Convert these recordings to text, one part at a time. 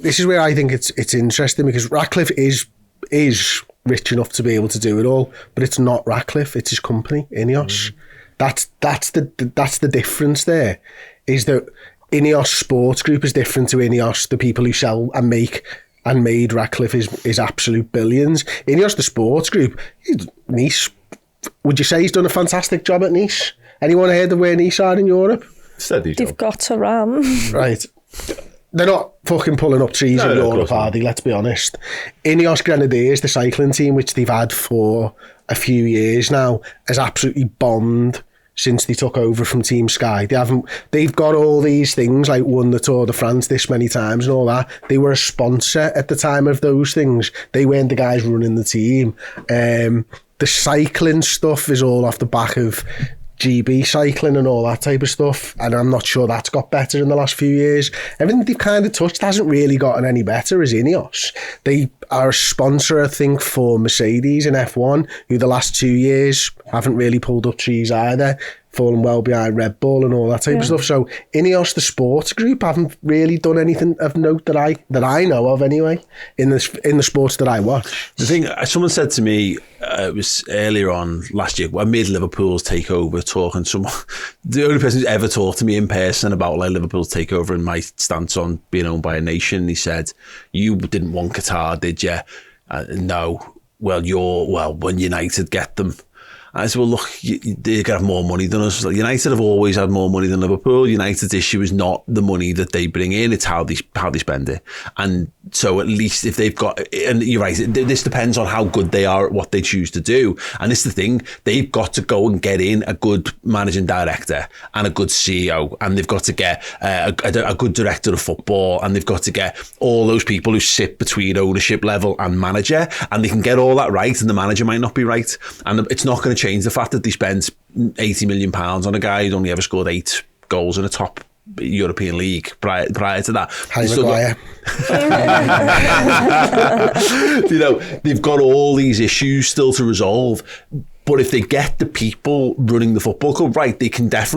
this is where I think it's interesting, because Ratcliffe is rich enough to be able to do it all, but it's not Ratcliffe, it's his company, Ineos. That's the difference there, is that Ineos Sports Group is different to Ineos, the people who sell and make and made Ratcliffe is absolute billions. Ineos, the sports group, Nice, would you say he's done a fantastic job at Nice? Anyone heard of where Nice are in Europe? Steady job. They've got a ram. Right. They're not fucking pulling up trees in Europe, are they? Let's be honest. Ineos Grenadiers, the cycling team, which they've had for a few years now, has absolutely bombed since they took over from Team Sky. They've got all these things, like won the Tour de France this many times and all that. They were a sponsor at the time of those things. They weren't the guys running the team. The cycling stuff is all off the back of GB cycling and all that type of stuff, and I'm not sure that's got better in the last few years. Everything they've kind of touched hasn't really gotten any better as Ineos. They are a sponsor, I think, for Mercedes in F1, who the last 2 years haven't really pulled up trees either, fallen well behind Red Bull and all that type of stuff. So Ineos, the sports group, haven't really done anything of note that I know of anyway in the sports that I watch. The thing, someone said to me, it was earlier on last year, I made Liverpool's Takeover talking. The only person who's ever talked to me in person about like Liverpool's Takeover and my stance on being owned by a nation, he said, "You didn't want Qatar, did you?" No. Well, when United get them. I said, well, look, they have more money than us. United have always had more money than Liverpool. United's issue is not the money that they bring in, it's how they spend it. And so at least if they've got, and you're right, this depends on how good they are at what they choose to do. And it's the thing, they've got to go and get in a good managing director and a good CEO, and they've got to get a good director of football, and they've got to get all those people who sit between ownership level and manager, and they can get all that right, and the manager might not be right. And it's not going to change the fact that they spent £80 million on a guy who'd only ever scored 8 goals in a top European league prior to that. Harry Maguire. They've got all these issues still to resolve. But if they get the people running the football club right, they can change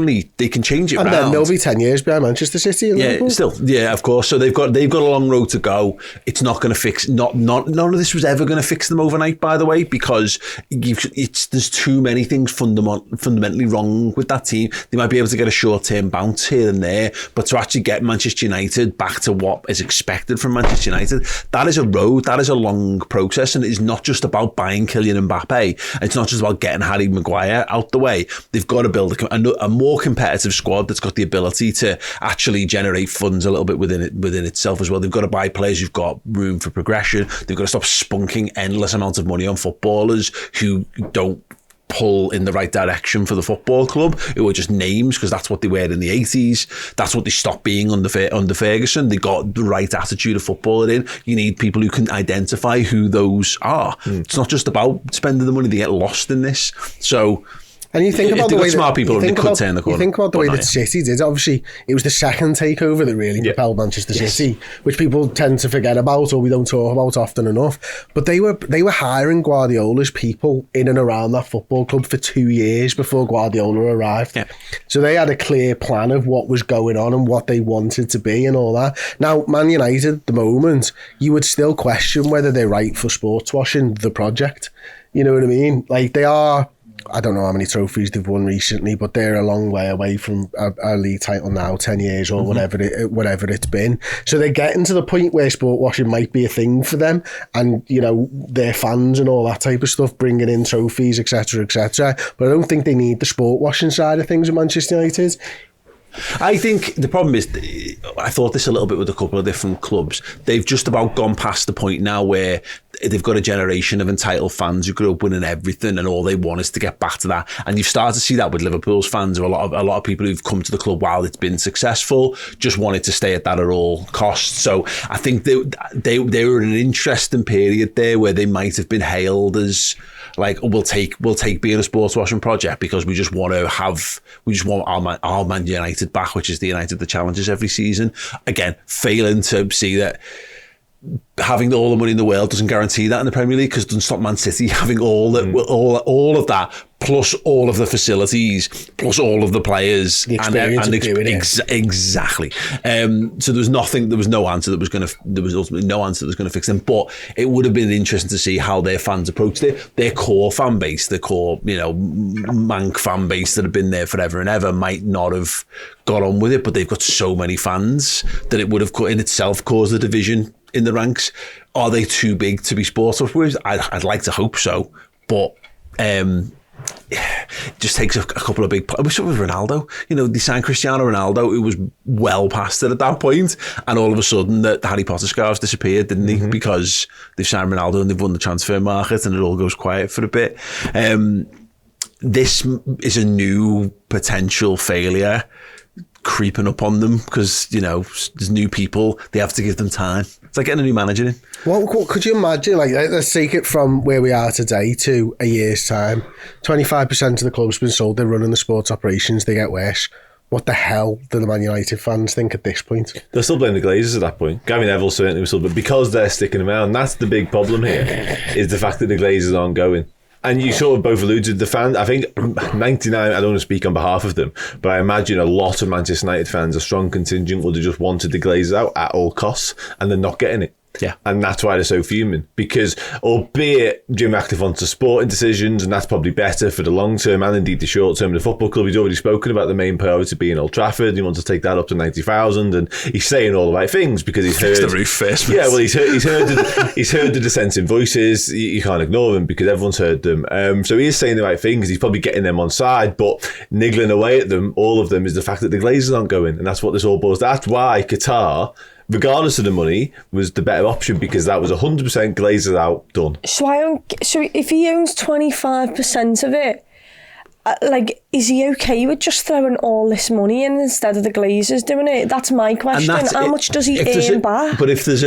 it and around. And then they'll be 10 years behind Manchester City and Liverpool. Of course. So they've got a long road to go. It's not going to fix. None of this was ever going to fix them overnight, by the way, because there's too many things fundamentally wrong with that team. They might be able to get a short-term bounce here and there, but to actually get Manchester United back to what is expected from Manchester United, that is a road. That is a long process, and it is not just about buying Kylian Mbappe. It's not just about getting Harry Maguire out the way. They've got to build a more competitive squad that's got the ability to actually generate funds a little bit within itself as well. They've got to buy players who've got room for progression. They've got to stop spunking endless amounts of money on footballers who don't pull in the right direction for the football club, who are just names because that's what they were in the 80s. That's what they stopped being under Ferguson. They got the right attitude of footballer in. You need people who can identify who those are. It's not just about spending the money. They get lost in this. So And you think about the way smart people could turn the corner. You think about the way that City did. Obviously, it was the second takeover that really propelled Manchester City, which people tend to forget about or we don't talk about often enough. But they were hiring Guardiola's people in and around that football club for 2 years before Guardiola arrived. Yeah. So they had a clear plan of what was going on and what they wanted to be and all that. Now, Man United, at the moment, you would still question whether they're right for sports washing the project. You know what I mean? Like, they are... I don't know how many trophies they've won recently, but they're a long way away from a league title now, 10 years or whatever it's been. So they're getting to the point where sport washing might be a thing for them, and you know, their fans and all that type of stuff, bringing in trophies, etc., etc. But I don't think they need the sport washing side of things at Manchester United. I think the problem is, I thought this a little bit with a couple of different clubs. They've just about gone past the point now where they've got a generation of entitled fans who grew up winning everything, and all they want is to get back to that. And you've started to see that with Liverpool's fans, or a lot of people who've come to the club while it's been successful, just wanted to stay at that at all costs. So I think they were in an interesting period there where they might have been hailed as like, we'll take being a sports washing project because we just want our Man United back, which is the United that challenges every season. Again, failing to see that having all the money in the world doesn't guarantee that in the Premier League, because it doesn't stop Man City having all of that, plus all of the facilities, plus all of the players, the experience of doing it. Exactly. So there was no answer that was ultimately no answer that was going to fix them. But it would have been interesting to see how their fans approached it. Their core fan base, Manc fan base that have been there forever and ever, might not have got on with it, but they've got so many fans that it would have in itself caused a division in the ranks. Are they too big to be sports with? I'd like to hope so, but it just takes a couple of big. I wish it was Ronaldo. They signed Cristiano Ronaldo, who was well past it at that point, and all of a sudden the Harry Potter scarves disappeared, didn't they? Because they've signed Ronaldo and they've won the transfer market, and it all goes quiet for a bit. This is a new potential failure creeping up on them, because there's new people, they have to give them time. It's like getting a new manager in. What could you imagine? Let's take it from where we are today to a year's time. 25% of the club's been sold. They're running the sports operations. They get worse. What the hell do the Man United fans think at this point? They're still blaming the Glazers at that point. Gary Neville certainly was still, but because they're sticking around, that's the big problem here, is the fact that the Glazers aren't going. And you sort of both alluded to the fans. I think 99, I don't want to speak on behalf of them, but I imagine a lot of Manchester United fans, a strong contingent, would have just wanted the Glazers out at all costs, and they're not getting it. Yeah. And that's why they're so fuming, because albeit Jim Ratcliffe wants to sporting decisions, and that's probably better for the long term and indeed the short term of the football club. He's already spoken about the main priority being Old Trafford. He wants to take that up to 90,000, and he's saying all the right things because he's heard the roof first. Yeah, well, he's heard the dissenting voices. You can't ignore them because everyone's heard them. So he is saying the right things. He's probably getting them on side, but niggling away at them, all of them, is the fact that the Glazers aren't going, and that's what this all boils. That's why Qatar, regardless of the money, was the better option, because that was 100% Glazers out, done. So if he owns 25% of it, is he okay with just throwing all this money in instead of the Glazers doing it? That's my question. How much does he earn back? But if there's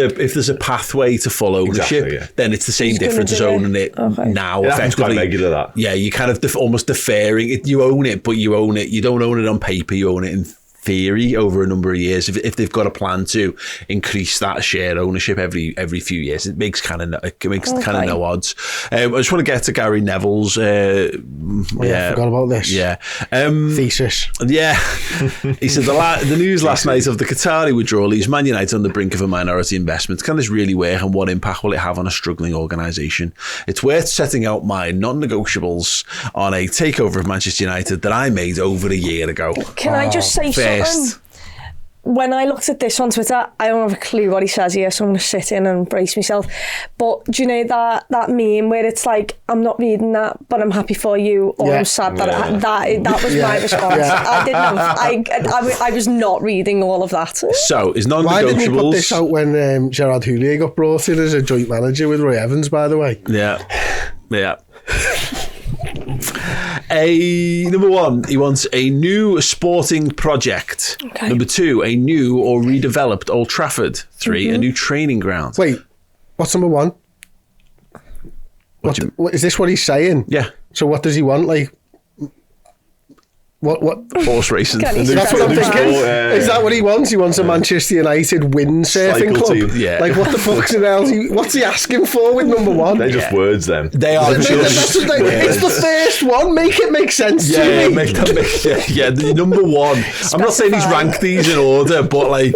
a pathway to full ownership, exactly, yeah, then it's the same difference as owning it now. It effectively, quite regular, that. Yeah, you kind of almost deferring it. You own it, but you own it. You don't own it on paper. You own it in theory over a number of years. If they've got a plan to increase that share ownership every few years, it makes kind of no odds. I just want to get to Gary Neville's I forgot about this. Thesis. Yeah. He said the news last night of the Qatari withdrawal leaves Man United on the brink of a minority investment. Can this really work, and what impact will it have on a struggling organisation? It's worth setting out my non-negotiables on a takeover of Manchester United that I made over a year ago. Can I just say something? When I looked at this on Twitter, I don't have a clue what he says here, so I'm going to sit in and brace myself. But do you know that meme where it's like, I'm not reading that, but I'm happy for you, or I'm sad that that was my response. I was not reading all of that. So, is non-negotiables... Why didn't you put this out when Gerard Houllier got brought in as a joint manager with Roy Evans, by the way? Yeah. Number one, he wants a new sporting project. Okay. Number two, a new or redeveloped Old Trafford. Three, a new training ground. Wait, what's number one? What is this what he's saying? Yeah. So what does he want? What horse racing? That's what I'm thinking. Is that what he wants? He wants a Manchester United windsurfing club. Team. Yeah. What the fuck's in hell? What's he asking for with number one? They're just words, them. They are just it's the first one. Make it make sense to me. The number one. I'm not saying he's ranked these in order, but I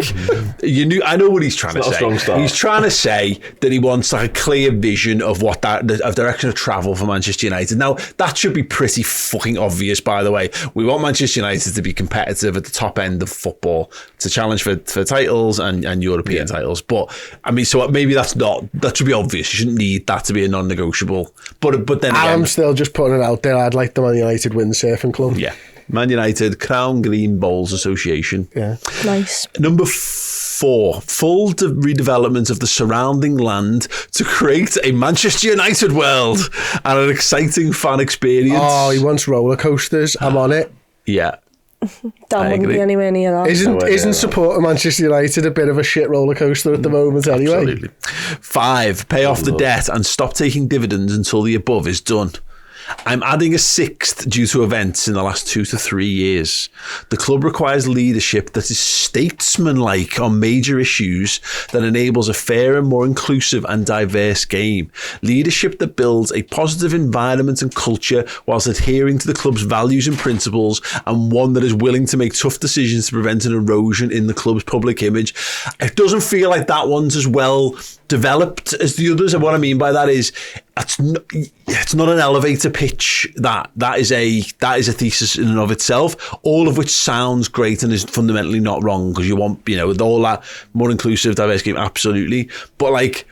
know what he's trying to say. He's trying to say that he wants a clear vision of what of direction of travel for Manchester United. Now that should be pretty fucking obvious, by the way. We want Manchester United to be competitive at the top end of football, to challenge for titles and European titles. But I mean, so maybe that should be obvious. You shouldn't need that to be a non-negotiable. But then again, I'm still just putting it out there. I'd like the Man United windsurfing club. Yeah, Man United Crown Green Bowls Association. Yeah, nice. Number 4, full redevelopment of the surrounding land to create a Manchester United world and an exciting fan experience. Oh, he wants roller coasters. I'm on it. Yeah. That wouldn't be anywhere near that. Isn't support of Manchester United a bit of a shit roller coaster at the moment anyway? Absolutely. 5, pay off the debt and stop taking dividends until the above is done. I'm adding a sixth due to events in the last 2 to 3 years. The club requires leadership that is statesmanlike on major issues that enables a fairer, more inclusive and diverse game. Leadership that builds a positive environment and culture whilst adhering to the club's values and principles, and one that is willing to make tough decisions to prevent an erosion in the club's public image. It doesn't feel like that one's as well developed as the others, and what I mean by that is it's not an elevator pitch. That is a thesis in and of itself, all of which sounds great and is fundamentally not wrong, because you want, all that more inclusive, diverse game, absolutely. But like,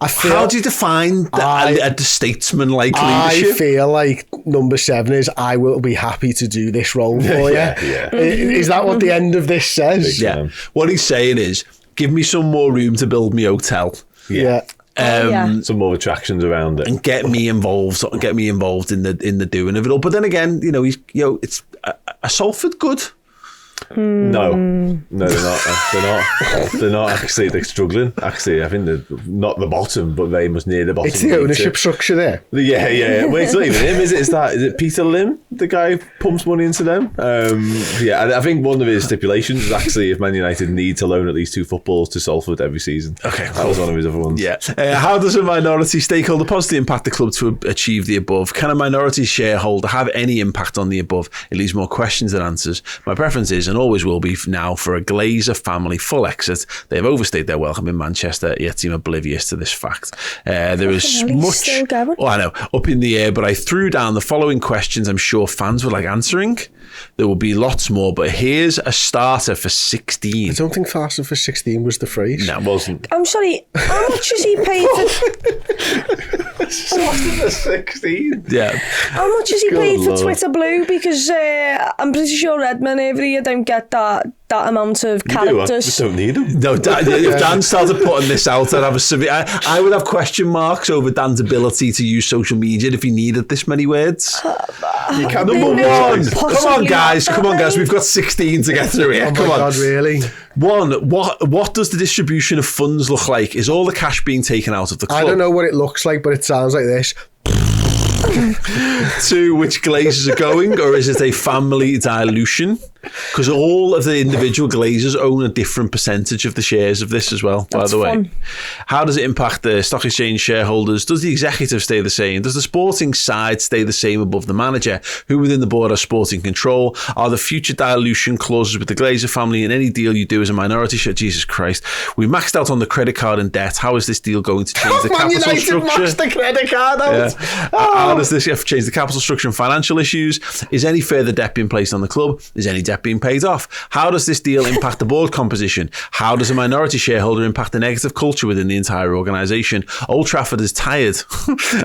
how do you define the statesman-like leadership? I feel like number 7 is, I will be happy to do this role for you. Yeah. Is that what the end of this says? Yeah. What he's saying is, give me some more room to build me hotel. Yeah. Some more attractions around it, and get me involved in the doing of it all. But then again, it's a Salford good. No, they're not. They're not actually. They're struggling. Actually, I think they're not the bottom, but very much near the bottom. It's the ownership structure there. Yeah. Well, it's not even him, is it? Is it Peter Lim, the guy who pumps money into them? I think one of his stipulations is actually if Man United need to loan at least 2 footballs to Salford every season. Okay, that was one of his other ones. Yeah. How does a minority stakeholder positively impact the club to achieve the above? Can a minority shareholder have any impact on the above? It leaves more questions than answers. My preference is, and always will be now, for a Glazer family full exit. They have overstayed their welcome in Manchester, yet seem oblivious to this fact. There is much, I know, up in the air, but I threw down the following questions I'm sure fans would like answering. There will be lots more, but here's a starter for 16. I don't think faster for 16 was the phrase. No, it wasn't. I'm sorry, how much is he paid for... Starter for 16? Yeah. How much is he paid for Twitter Blue? Because I'm pretty sure Redmen every year don't get that amount of characters. I just don't need them. No, if Dan started putting this out, I'd have a severe... I would have question marks over Dan's ability to use social media if he needed this many words. Number 1. Come on, guys. We've got 16 to get through here. Oh my Come on. God, really? 1. What does the distribution of funds look like? Is all the cash being taken out of the club? I don't know what it looks like, but it sounds like this. 2, which Glazers are going, or is it a family dilution? Because all of the individual Glazers own a different percentage of the shares of this as well, by the way. Fun. How does it impact the stock exchange shareholders? Does the executive stay the same? Does the sporting side stay the same above the manager? Who within the board has sporting control? Are the future dilution clauses with the Glazer family in any deal you do as a minority share? Jesus Christ. We maxed out on the credit card and debt. How is this deal going to change the capital United structure? maxed the credit card out. How does this change the capital structure and financial issues? Is any further debt being placed on the club? Is any debt being paid off? How does this deal impact the board composition? How does a minority shareholder impact the negative culture within the entire organisation? Old Trafford is tired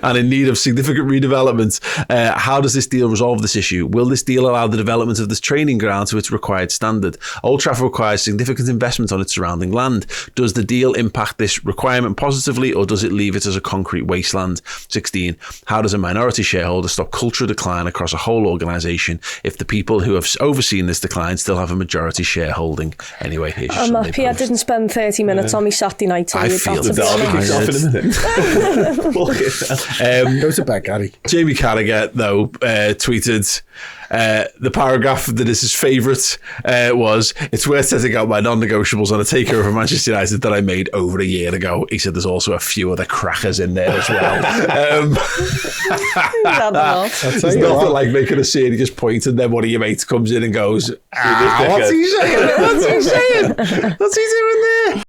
and in need of significant redevelopment. How does this deal resolve this issue? Will this deal allow the development of this training ground to its required standard? Old Trafford requires significant investment on its surrounding land. Does the deal impact this requirement positively, or does it leave it as a concrete wasteland? 16. How does a minority shareholder stop cultural decline across a whole organisation if the people who have overseen this decline still have a majority shareholding? Anyway, here's your I'm happy I didn't spend 30 minutes on my Saturday night. I feel The derby kicks off in a minute. Go to bed, Gary. Jamie Carragher, though, tweeted the paragraph that is his favourite was, "It's worth setting out my non-negotiables on a takeover of Manchester United that I made over a year ago." He said there's also a few other crackers in there as well. There's nothing like making a serious point and then one of your mates comes in and goes, what's he saying? What's he saying? What's he doing there?